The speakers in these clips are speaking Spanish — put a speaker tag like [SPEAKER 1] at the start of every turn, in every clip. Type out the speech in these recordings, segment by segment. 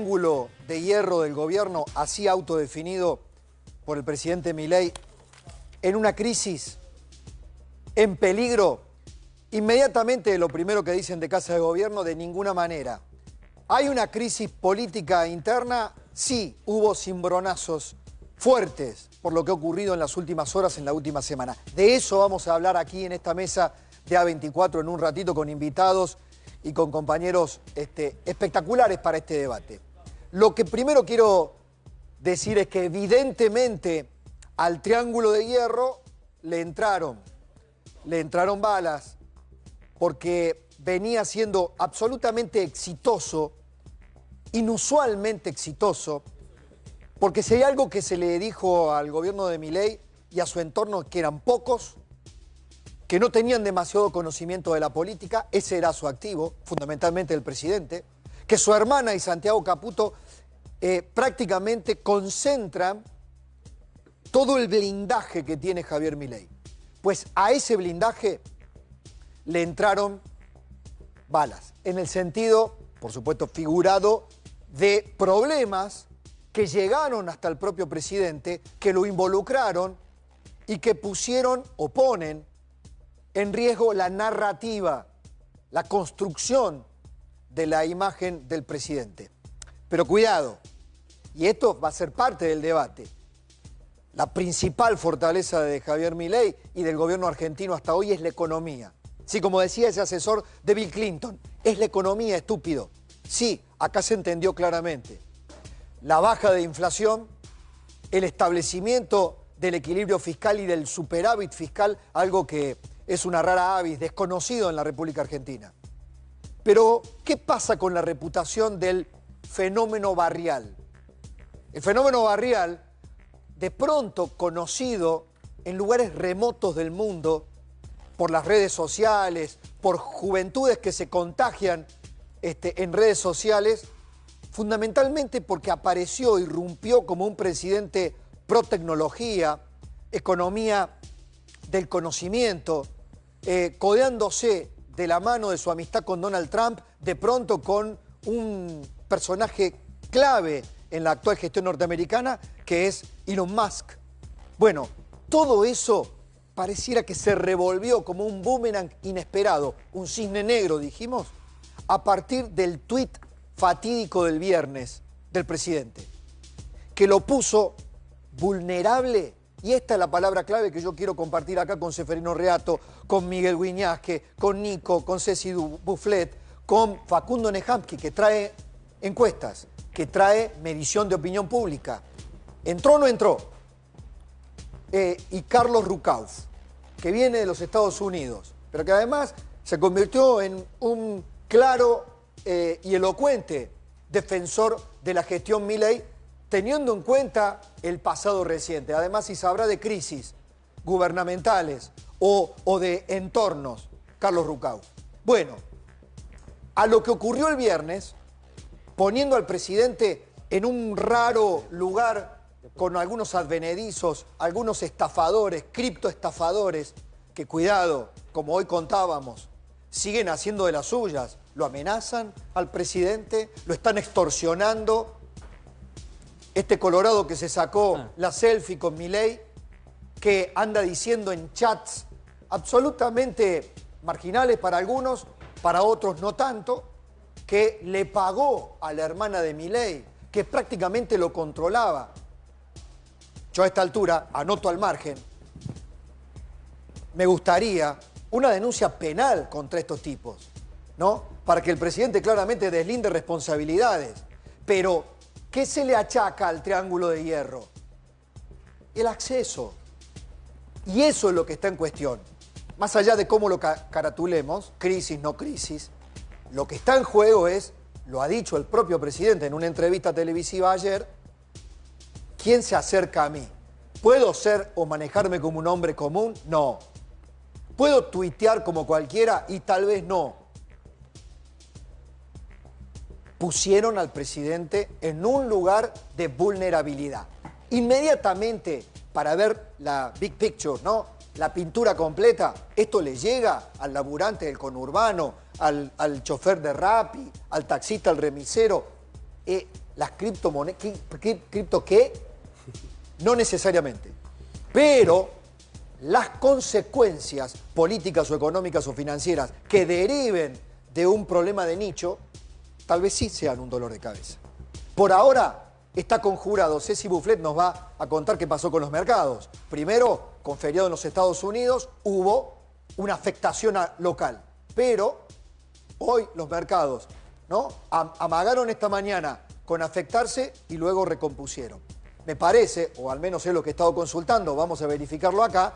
[SPEAKER 1] triángulo de hierro del gobierno, así autodefinido por el presidente Milei, en una crisis, en peligro? Inmediatamente lo primero que dicen de Casa de Gobierno: de ninguna manera. ¿Hay una crisis política interna? Sí, hubo cimbronazos fuertes por lo que ha ocurrido en las últimas horas, en la última semana. De eso vamos a hablar aquí en esta mesa de A24 en un ratito, con invitados y con compañeros espectaculares para este debate. Lo que primero quiero decir es que evidentemente al Triángulo de Hierro le entraron balas, porque venía siendo absolutamente exitoso, inusualmente exitoso, porque si hay algo que se le dijo al gobierno de Milei y a su entorno, que eran pocos, que no tenían demasiado conocimiento de la política, ese era su activo, fundamentalmente el presidente, que su hermana y Santiago Caputo prácticamente concentran todo el blindaje que tiene Javier Milei. Pues a ese blindaje le entraron balas, en el sentido, por supuesto, figurado, de problemas que llegaron hasta el propio presidente, que lo involucraron y que pusieron o ponen en riesgo la narrativa, la construcción de la imagen del presidente. Pero cuidado, y esto va a ser parte del debate, la principal fortaleza de Javier Milei y del gobierno argentino hasta hoy es la economía. Sí, como decía ese asesor de Bill Clinton, es la economía, estúpido. Sí, acá se entendió claramente. La baja de inflación, el establecimiento del equilibrio fiscal y del superávit fiscal, algo que es una rara avis, desconocido en la República Argentina. Pero, ¿qué pasa con la reputación del fenómeno barrial? El fenómeno barrial, de pronto conocido en lugares remotos del mundo, por las redes sociales, por juventudes que se contagian en redes sociales, fundamentalmente porque apareció, irrumpió como un presidente pro tecnología, economía del conocimiento, codeándose de la mano de su amistad con Donald Trump, de pronto con un personaje clave en la actual gestión norteamericana, que es Elon Musk. Bueno, todo eso pareciera que se revolvió como un boomerang inesperado, un cisne negro, dijimos, a partir del tuit fatídico del viernes del presidente, que lo puso vulnerable, y esta es la palabra clave que yo quiero compartir acá con Seferino Reato, con Miguel Guiñasque, con Nico, con Ceci Bufflet, con Facundo Nejamsky, que trae encuestas, que trae medición de opinión pública. ¿Entró o no entró? Y Carlos Rucauf, que viene de los Estados Unidos, pero que además se convirtió en un claro y elocuente defensor de la gestión Milei, teniendo en cuenta el pasado reciente. Además, si sabrá de crisis gubernamentales o de entornos, Carlos Rucauf. Bueno, a lo que ocurrió el viernes, poniendo al presidente en un raro lugar con algunos advenedizos, algunos estafadores, criptoestafadores, que cuidado, como hoy contábamos, siguen haciendo de las suyas, lo amenazan al presidente, lo están extorsionando. Este colorado que se sacó la selfie con Milei, que anda diciendo en chats absolutamente marginales para algunos, para otros no tanto, que le pagó a la hermana de Milei, que prácticamente lo controlaba. Yo a esta altura, anoto al margen, me gustaría una denuncia penal contra estos tipos, ¿no? Para que el presidente claramente deslinde responsabilidades. Pero, ¿qué se le achaca al Triángulo de Hierro? El acceso. Y eso es lo que está en cuestión. Más allá de cómo lo caratulemos, crisis, no crisis, lo que está en juego es, lo ha dicho el propio presidente en una entrevista televisiva ayer, ¿quién se acerca a mí? ¿Puedo ser o manejarme como un hombre común? No. ¿Puedo tuitear como cualquiera? Y tal vez no. Pusieron al presidente en un lugar de vulnerabilidad. Inmediatamente, para ver la big picture, ¿no? La pintura completa, esto le llega al laburante del conurbano, al chofer de Rappi, al taxista, al remisero. las criptomonedas. ¿Cripto qué? No necesariamente. Pero las consecuencias políticas o económicas o financieras que deriven de un problema de nicho, tal vez sí sean un dolor de cabeza. Por ahora está conjurado. Ceci Bufflet nos va a contar qué pasó con los mercados. Primero, con feriado en los Estados Unidos, hubo una afectación local. Pero hoy los mercados, ¿no?, amagaron esta mañana con afectarse y luego recompusieron. Me parece, o al menos es lo que he estado consultando, vamos a verificarlo acá,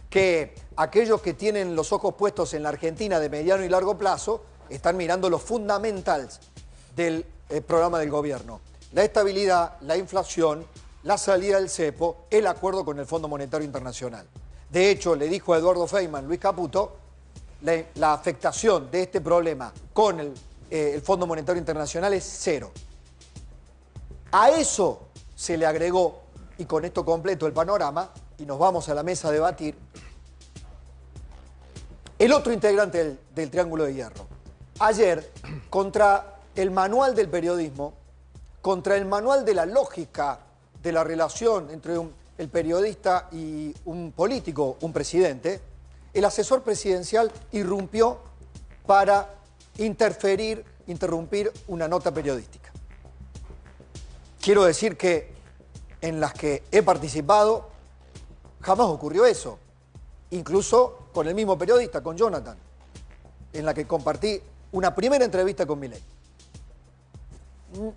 [SPEAKER 1] que aquellos que tienen los ojos puestos en la Argentina de mediano y largo plazo están mirando los fundamentals del programa del gobierno. La estabilidad, la inflación, la salida del cepo, el acuerdo con el Fondo Monetario Internacional. De hecho, le dijo a Eduardo Feynman, Luis Caputo, la afectación de este problema con el Fondo Monetario Internacional es cero. A eso se le agregó, y con esto completo el panorama, y nos vamos a la mesa a debatir, el otro integrante del Triángulo de Hierro. Ayer, contra el manual del periodismo, contra el manual de la lógica de la relación entre el periodista y un político, un presidente, el asesor presidencial irrumpió para interrumpir una nota periodística. Quiero decir que en las que he participado jamás ocurrió eso, incluso con el mismo periodista, con Jonathan, en la que compartí una primera entrevista con Milei.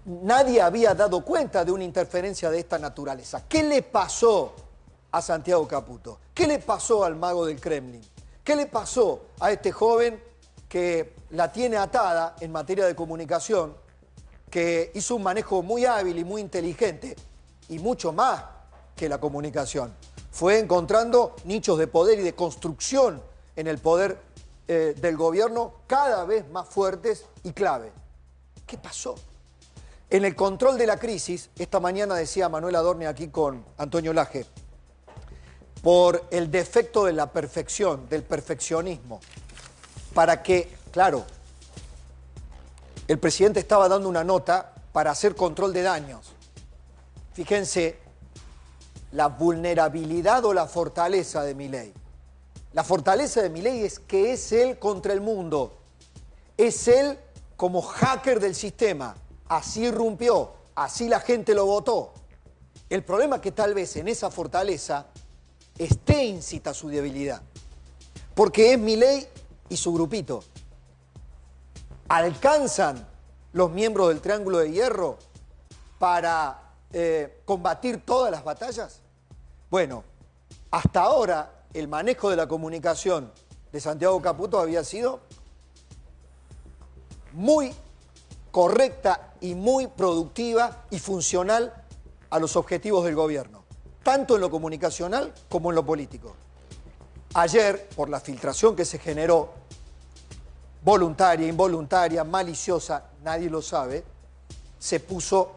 [SPEAKER 1] Nadie había dado cuenta de una interferencia de esta naturaleza. ¿Qué le pasó a Santiago Caputo? ¿Qué le pasó al mago del Kremlin? ¿Qué le pasó a este joven que la tiene atada en materia de comunicación, que hizo un manejo muy hábil y muy inteligente, y mucho más que la comunicación? Fue encontrando nichos de poder y de construcción en el poder del gobierno cada vez más fuertes y clave. ¿Qué pasó? En el control de la crisis, esta mañana decía Manuel Adorni aquí con Antonio Laje, por el defecto de la perfección, del perfeccionismo, para que, claro, el presidente estaba dando una nota para hacer control de daños. Fíjense la vulnerabilidad o la fortaleza de Milei. La fortaleza de Milei es que es él contra el mundo. Es él como hacker del sistema. Así irrumpió, así la gente lo votó. El problema es que tal vez en esa fortaleza esté incita su debilidad. Porque es Milei y su grupito. ¿Alcanzan los miembros del Triángulo de Hierro para combatir todas las batallas? Bueno, hasta ahora el manejo de la comunicación de Santiago Caputo había sido muy correcta y muy productiva y funcional a los objetivos del gobierno, tanto en lo comunicacional como en lo político. Ayer, por la filtración que se generó, voluntaria, involuntaria, maliciosa, nadie lo sabe, se puso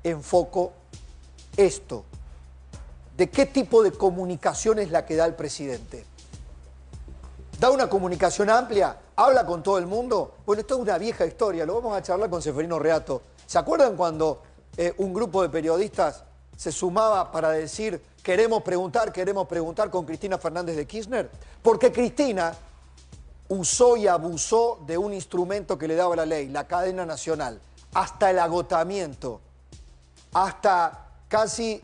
[SPEAKER 1] en foco esto. ¿De qué tipo de comunicación es la que da el presidente? ¿Da una comunicación amplia? ¿Habla con todo el mundo? Bueno, esto es una vieja historia, lo vamos a charlar con Seferino Reato. ¿Se acuerdan cuando un grupo de periodistas se sumaba para decir queremos preguntar con Cristina Fernández de Kirchner? Porque Cristina usó y abusó de un instrumento que le daba la ley, la cadena nacional, hasta el agotamiento, hasta casi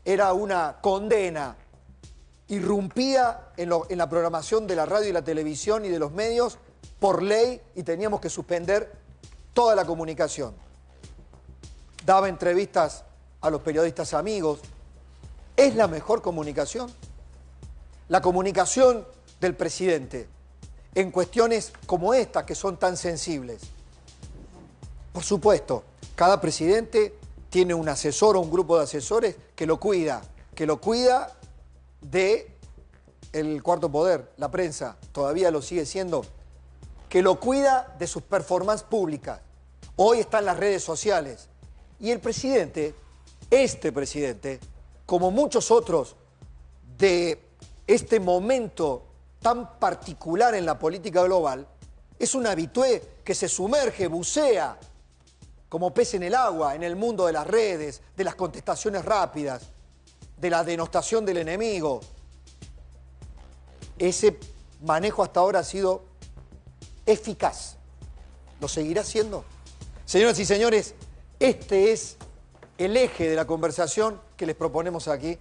[SPEAKER 1] era una condena. Irrumpía en la programación de la radio y la televisión y de los medios por ley y teníamos que suspender toda la comunicación. Daba entrevistas a los periodistas amigos. ¿Es la mejor comunicación? La comunicación del presidente en cuestiones como estas que son tan sensibles. Por supuesto, cada presidente tiene un asesor o un grupo de asesores que lo cuida de el cuarto poder, la prensa, todavía lo sigue siendo, que lo cuida de sus performances públicas. Hoy están las redes sociales. Y el presidente, este presidente, como muchos otros de este momento tan particular en la política global, es un habitué que se sumerge, bucea como pez en el agua, en el mundo de las redes, de las contestaciones rápidas, de la denostación del enemigo. Ese manejo hasta ahora ha sido eficaz. ¿Lo seguirá siendo? Señoras y señores, este es el eje de la conversación que les proponemos aquí